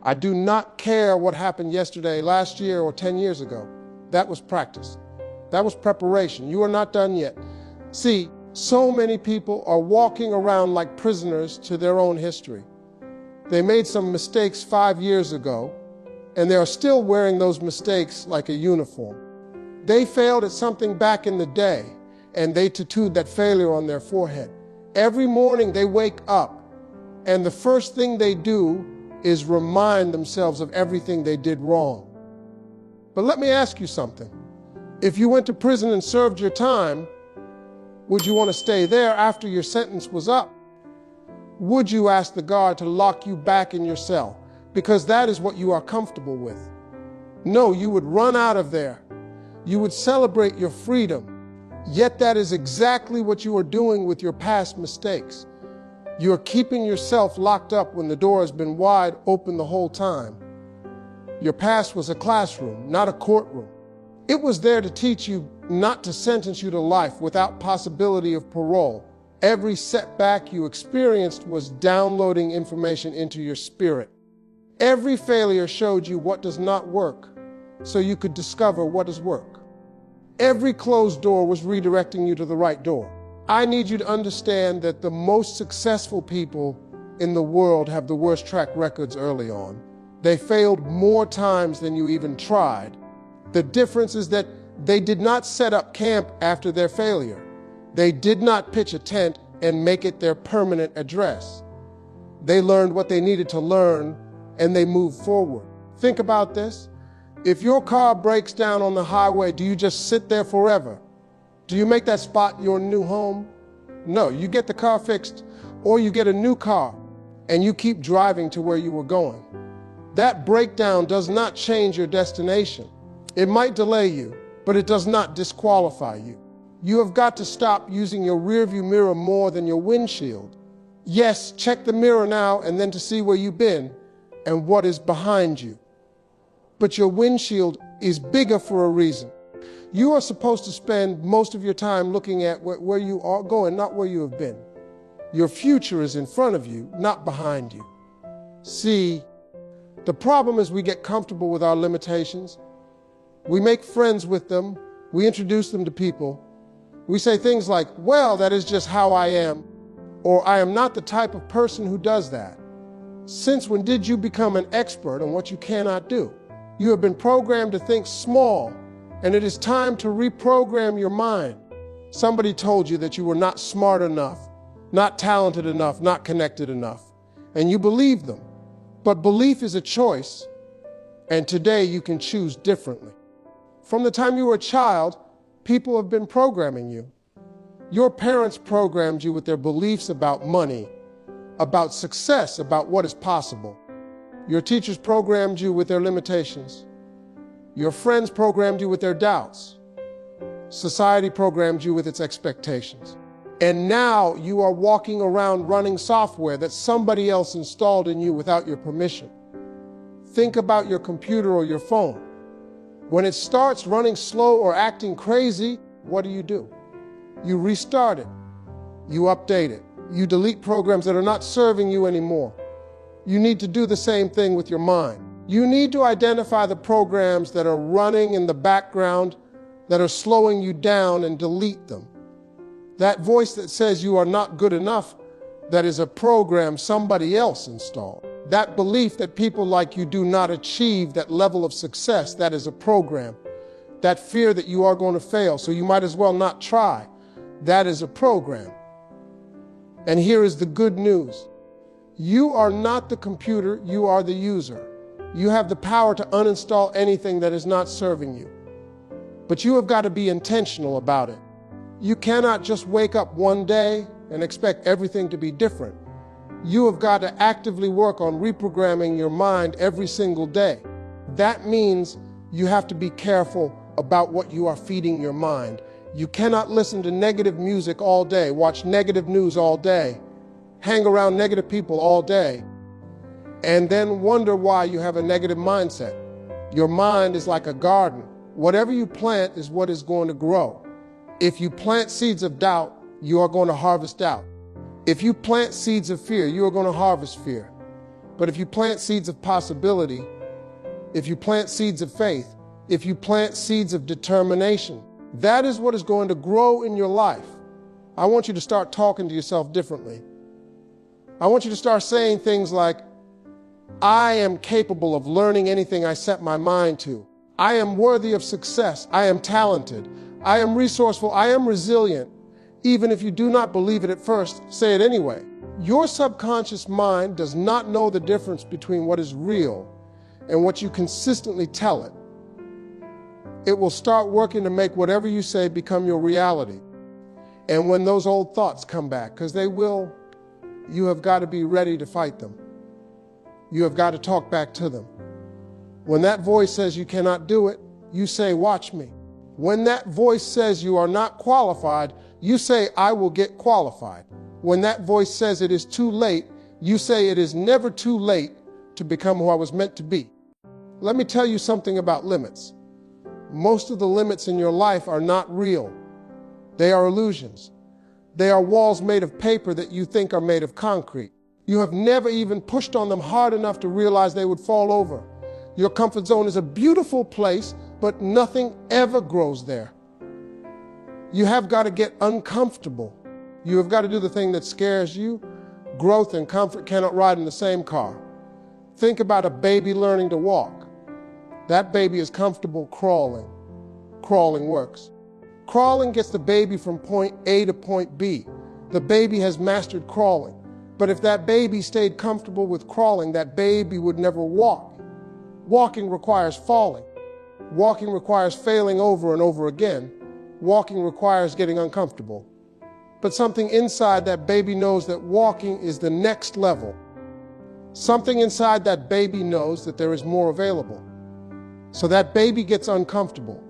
I do not care what happened yesterday, last year, or 10 years ago. That was practice. That was preparation. You are not done yet. See, so many people are walking around like prisoners to their own history. They made some mistakes 5 years ago, and they are still wearing those mistakes like a uniform. They failed at something back in the day, and they tattooed that failure on their forehead. Every morning they wake up, and the first thing they do is remind themselves of everything they did wrong. But let me ask you something. If you went to prison and served your time, would you want to stay there after your sentence was up? Would you ask the guard to lock you back in your cell because that is what you are comfortable with? No, you would run out of there. You would celebrate your freedom. Yet that is exactly what you are doing with your past mistakes. You are keeping yourself locked up when the door has been wide open the whole time. Your past was a classroom, not a courtroom. It was there to teach you not to sentence you to life without possibility of parole. Every setback you experienced was downloading information into your spirit. Every failure showed you what does not work, so you could discover what does work. Every closed door was redirecting you to the right door. I need you to understand that the most successful people in the world have the worst track records early on. They failed more times than you even tried. The difference is that they did not set up camp after their failure. They did not pitch a tent and make it their permanent address. They learned what they needed to learn, and they moved forward. Think about this. If your car breaks down on the highway, do you just sit there forever? Do you make that spot your new home? No, you get the car fixed, or you get a new car, and you keep driving to where you were going. That breakdown does not change your destination. It might delay you, but it does not disqualify you. You have got to stop using your rearview mirror more than your windshield. Yes, check the mirror now and then to see where you've been and what is behind you. But your windshield is bigger for a reason. You are supposed to spend most of your time looking at where you are going, not where you have been. Your future is in front of you, not behind you. See, the problem is we get comfortable with our limitations. We make friends with them. We introduce them to people. We say things like, well, that is just how I am, or I am not the type of person who does that. Since when did you become an expert on what you cannot do? You have been programmed to think small, and it is time to reprogram your mind. Somebody told you that you were not smart enough, not talented enough, not connected enough, and you believed them. But belief is a choice, and today you can choose differently. From the time you were a child, people have been programming you. Your parents programmed you with their beliefs about money, about success, about what is possible. Your teachers programmed you with their limitations. Your friends programmed you with their doubts. Society programmed you with its expectations. And now you are walking around running software that somebody else installed in you without your permission. Think about your computer or your phone. When it starts running slow or acting crazy, what do? You restart it. You update it. You delete programs that are not serving you anymore. You need to do the same thing with your mind. You need to identify the programs that are running in the background, that are slowing you down, and delete them. That voice that says you are not good enough, that is a program somebody else installed. That belief that people like you do not achieve that level of success, that is a program. That fear that you are going to fail, so you might as well not try, that is a program. And here is the good news. You are not the computer, you are the user. You have the power to uninstall anything that is not serving you. But you have got to be intentional about it. You cannot just wake up one day and expect everything to be different. You have got to actively work on reprogramming your mind every single day. That means you have to be careful about what you are feeding your mind. You cannot listen to negative music all day, watch negative news all day, hang around negative people all day, and then wonder why you have a negative mindset. Your mind is like a garden. Whatever you plant is what is going to grow. If you plant seeds of doubt, you are going to harvest doubt. If you plant seeds of fear, you are going to harvest fear. But if you plant seeds of possibility, if you plant seeds of faith, if you plant seeds of determination, that is what is going to grow in your life. I want you to start talking to yourself differently. I want you to start saying things like, I am capable of learning anything I set my mind to. I am worthy of success. I am talented. I am resourceful. I am resilient. Even if you do not believe it at first, say it anyway. Your subconscious mind does not know the difference between what is real and what you consistently tell it. It will start working to make whatever you say become your reality. And when those old thoughts come back, because they will, you have got to be ready to fight them. You have got to talk back to them. When that voice says you cannot do it, you say, watch me. When that voice says you are not qualified, you say, I will get qualified. When that voice says it is too late, you say it is never too late to become who I was meant to be. Let me tell you something about limits. Most of the limits in your life are not real. They are illusions. They are walls made of paper that you think are made of concrete. You have never even pushed on them hard enough to realize they would fall over. Your comfort zone is a beautiful place, but nothing ever grows there. You have got to get uncomfortable. You have got to do the thing that scares you. Growth and comfort cannot ride in the same car. Think about a baby learning to walk. That baby is comfortable crawling. Crawling works. Crawling gets the baby from point A to point B. The baby has mastered crawling. But if that baby stayed comfortable with crawling, that baby would never walk. Walking requires falling. Walking requires failing over and over again. Walking requires getting uncomfortable. But something inside that baby knows that walking is the next level. Something inside that baby knows that there is more available. So that baby gets uncomfortable.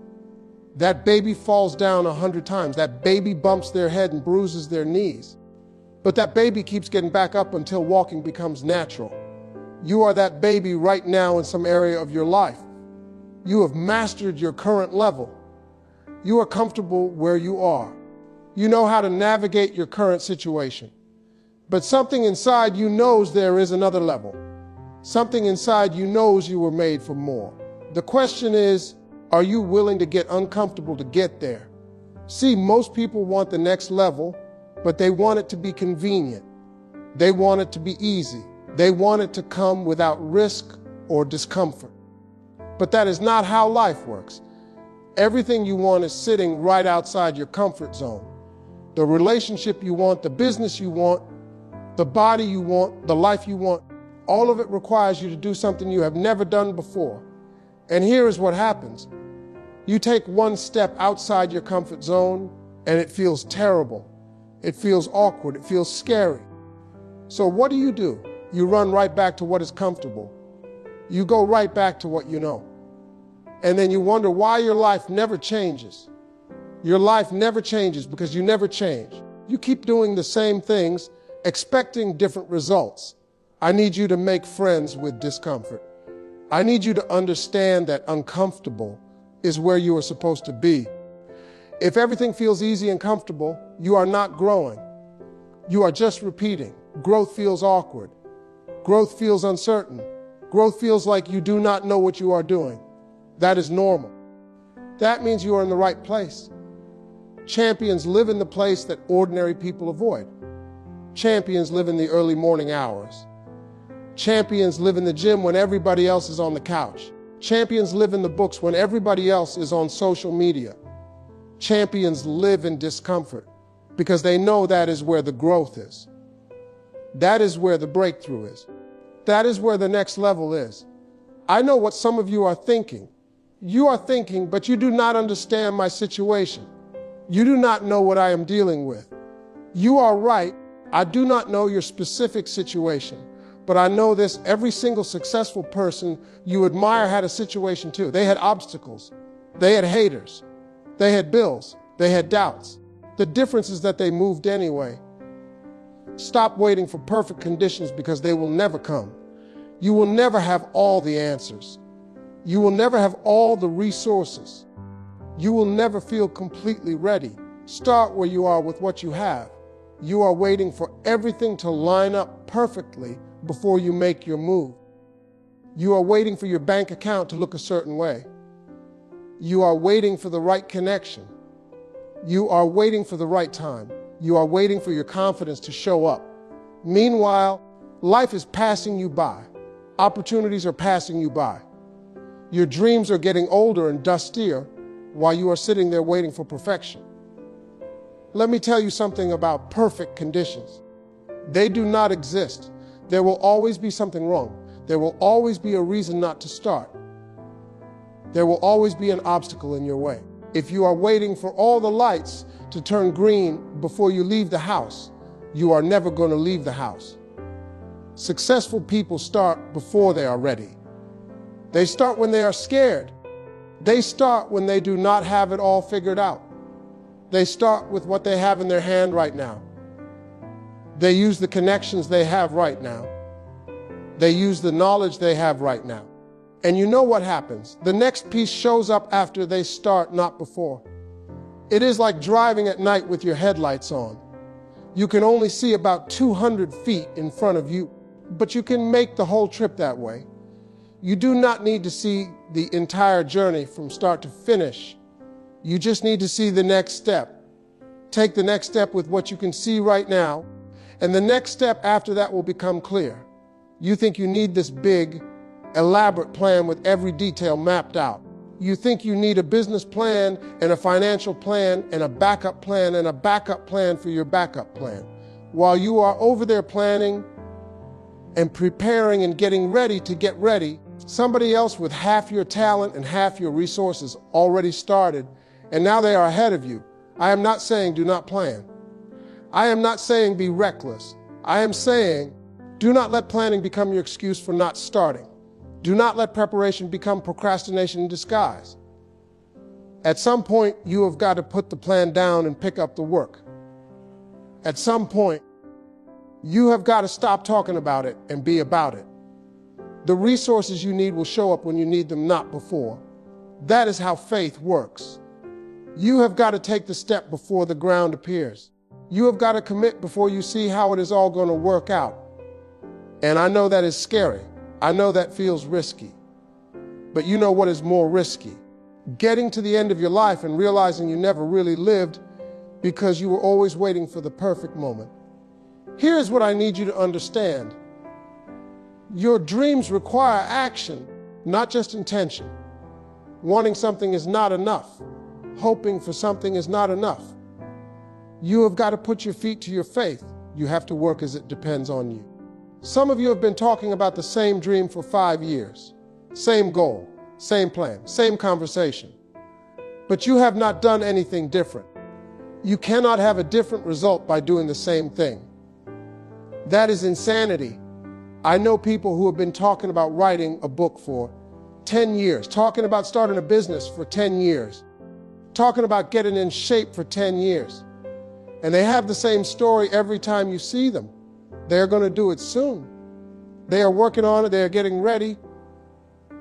That baby falls down 100 times. That baby bumps their head and bruises their knees. But that baby keeps getting back up until walking becomes natural. You are that baby right now in some area of your life. You have mastered your current level. You are comfortable where you are. You know how to navigate your current situation. But something inside you knows there is another level. Something inside you knows you were made for more. The question is, are you willing to get uncomfortable to get there? See, most people want the next level, but they want it to be convenient. They want it to be easy. They want it to come without risk or discomfort. But that is not how life works. Everything you want is sitting right outside your comfort zone. The relationship you want, the business you want, the body you want, the life you want, all of it requires you to do something you have never done before. And here is what happens. You take one step outside your comfort zone and it feels terrible. It feels awkward. It feels scary. So what do? You run right back to what is comfortable. You go right back to what you know. And then you wonder why your life never changes. Your life never changes because you never change. You keep doing the same things, expecting different results. I need you to make friends with discomfort. I need you to understand that uncomfortable is where you are supposed to be. If everything feels easy and comfortable, you are not growing. You are just repeating. Growth feels awkward. Growth feels uncertain. Growth feels like you do not know what you are doing. That is normal. That means you are in the right place. Champions live in the place that ordinary people avoid. Champions live in the early morning hours. Champions live in the gym when everybody else is on the couch. Champions live in the books when everybody else is on social media. Champions live in discomfort because they know that is where the growth is. That is where the breakthrough is. That is where the next level is. I know what some of you are thinking. You are thinking, but you do not understand my situation. You do not know what I am dealing with. You are right. I do not know your specific situation, but I know this: every single successful person you admire had a situation too. They had obstacles. They had haters. They had bills. They had doubts. The difference is that they moved anyway. Stop waiting for perfect conditions because they will never come. You will never have all the answers. You will never have all the resources. You will never feel completely ready. Start where you are with what you have. You are waiting for everything to line up perfectly before you make your move. You are waiting for your bank account to look a certain way. You are waiting for the right connection. You are waiting for the right time. You are waiting for your confidence to show up. Meanwhile, life is passing you by. Opportunities are passing you by. Your dreams are getting older and dustier while you are sitting there waiting for perfection. Let me tell you something about perfect conditions. They do not exist. There will always be something wrong. There will always be a reason not to start. There will always be an obstacle in your way. If you are waiting for all the lights to turn green before you leave the house, you are never going to leave the house. Successful people start before they are ready. They start when they are scared. They start when they do not have it all figured out. They start with what they have in their hand right now. They use the connections they have right now. They use the knowledge they have right now. And you know what happens? The next piece shows up after they start, not before. It is like driving at night with your headlights on. You can only see about 200 feet in front of you, but you can make the whole trip that way. You do not need to see the entire journey from start to finish. You just need to see the next step. Take the next step with what you can see right now, and the next step after that will become clear. You think you need this big, elaborate plan with every detail mapped out. You think you need a business plan and a financial plan and a backup plan and a backup plan for your backup plan. While you are over there planning and preparing and getting ready to get ready, somebody else with half your talent and half your resources already started, and now they are ahead of you. I am not saying do not plan. I am not saying be reckless. I am saying do not let planning become your excuse for not starting. Do not let preparation become procrastination in disguise. At some point, you have got to put the plan down and pick up the work. At some point, you have got to stop talking about it and be about it. The resources you need will show up when you need them, not before. That is how faith works. You have got to take the step before the ground appears. You have got to commit before you see how it is all going to work out. And I know that is scary. I know that feels risky. But you know what is more risky? Getting to the end of your life and realizing you never really lived because you were always waiting for the perfect moment. Here's what I need you to understand. Your dreams require action, not just intention. Wanting something is not enough. Hoping for something is not enough. You have got to put your feet to your faith. You have to work as it depends on you. Some of you have been talking about the same dream for 5 years. Same goal, same plan, same conversation. But you have not done anything different. You cannot have a different result by doing the same thing. That is insanity. I know people who have been talking about writing a book for 10 years, talking about starting a business for 10 years, talking about getting in shape for 10 years. And they have the same story every time you see them. They're going to do it soon. They are working on it. They are getting ready.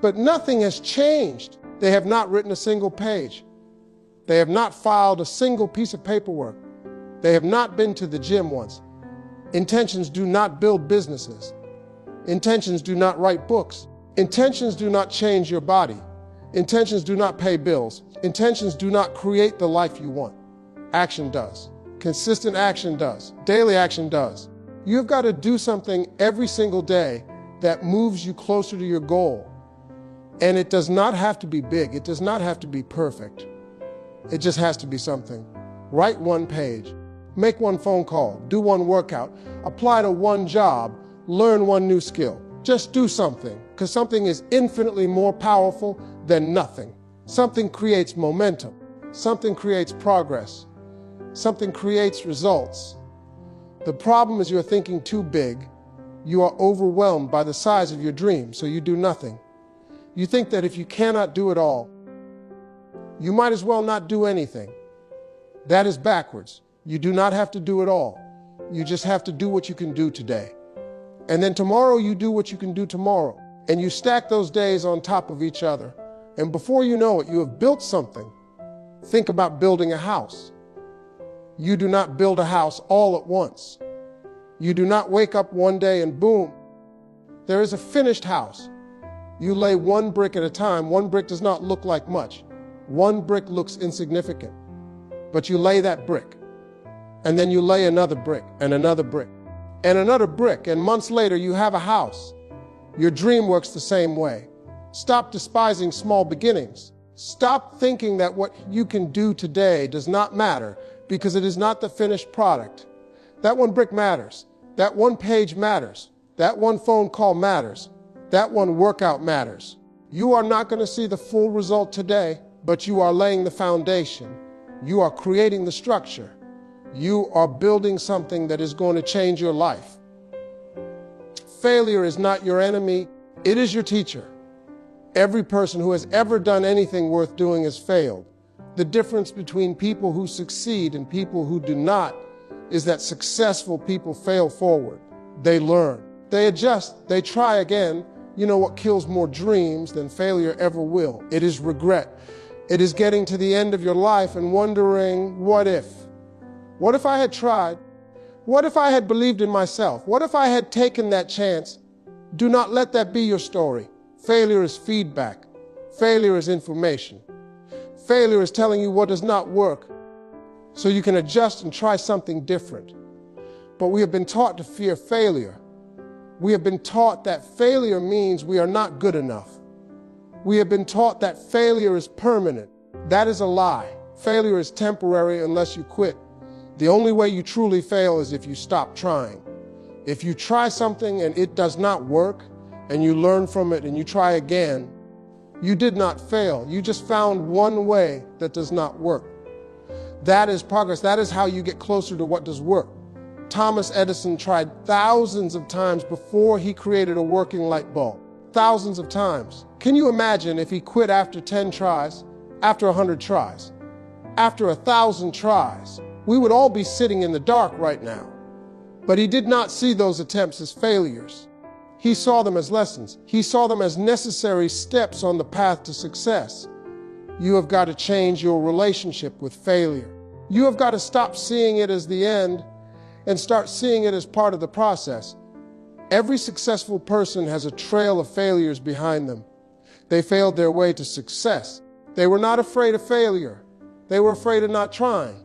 But nothing has changed. They have not written a single page. They have not filed a single piece of paperwork. They have not been to the gym once. Intentions do not build businesses. Intentions do not write books. Intentions do not change your body. Intentions do not pay bills. Intentions do not create the life you want. Action does. Consistent action does. Daily action does. You've got to do something every single day that moves you closer to your goal. And it does not have to be big. It does not have to be perfect. It just has to be something. Write one page. Make one phone call. Do one workout. Apply to one job. Learn one new skill. Just do something, because something is infinitely more powerful than nothing. Something creates momentum. Something creates progress. Something creates results. The problem is you're thinking too big. You are overwhelmed by the size of your dream, so you do nothing. You think that if you cannot do it all, you might as well not do anything. That is backwards. You do not have to do it all. You just have to do what you can do today. And then tomorrow you do what you can do tomorrow. And you stack those days on top of each other. And before you know it, you have built something. Think about building a house. You do not build a house all at once. You do not wake up one day and boom, There is a finished house. You lay one brick at a time. One brick does not look like much. One brick looks insignificant. But you lay that brick. And then you lay another brick and another brick and another brick. And months later, you have a house. Your dream works the same way. Stop despising small beginnings. Stop thinking that what you can do today does not matter because it is not the finished product. That one brick matters. That one page matters. That one phone call matters. That one workout matters. You are not going to see the full result today, but you are laying the foundation. You are creating the structure. You are building something that is going to change your life. Failure is not your enemy. It is your teacher. Every person who has ever done anything worth doing has failed. The difference between people who succeed and people who do not is that successful people fail forward. They learn. They adjust. They try again. You know what kills more dreams than failure ever will? It is regret. It is getting to the end of your life and wondering, what if? What if I had tried? What if I had believed in myself? What if I had taken that chance? Do not let that be your story. Failure is feedback. Failure is information. Failure is telling you what does not work so you can adjust and try something different. But we have been taught to fear failure. We have been taught that failure means we are not good enough. We have been taught that failure is permanent. That is a lie. Failure is temporary unless you quit. The only way you truly fail is if you stop trying. If you try something and it does not work, and you learn from it and you try again, you did not fail. You just found one way that does not work. That is progress. That is how you get closer to what does work. Thomas Edison tried thousands of times before he created a working light bulb. Thousands of times. Can you imagine if he quit after 10 tries, after 100 tries, after 1,000 tries? We would all be sitting in the dark right now. But he did not see those attempts as failures. He saw them as lessons. He saw them as necessary steps on the path to success. You have got to change your relationship with failure. You have got to stop seeing it as the end and start seeing it as part of the process. Every successful person has a trail of failures behind them. They failed their way to success. They were not afraid of failure. They were afraid of not trying.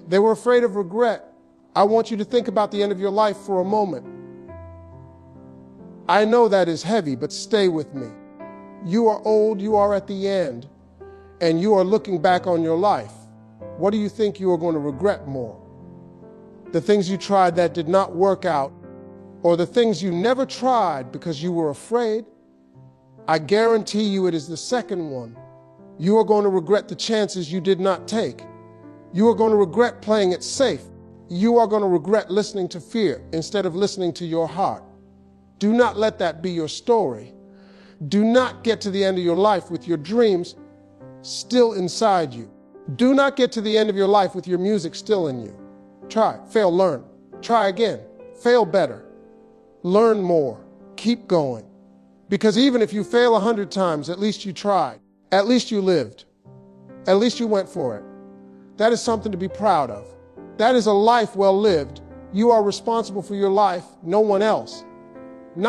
They were afraid of regret. I want you to think about the end of your life for a moment. I know that is heavy, but stay with me. You are old, you are at the end, and you are looking back on your life. What do you think you are going to regret more? The things you tried that did not work out, or the things you never tried because you were afraid? I guarantee you it is the second one. You are going to regret the chances you did not take. You are going to regret playing it safe. You are going to regret listening to fear instead of listening to your heart. Do not let that be your story. Do not get to the end of your life with your dreams still inside you. Do not get to the end of your life with your music still in you. Try, fail, learn. Try again. Fail better. Learn more. Keep going. Because even if you fail 100 times, at least you tried. At least you lived. At least you went for it. That is something to be proud of. That is a life well lived. You are responsible for your life, no one else.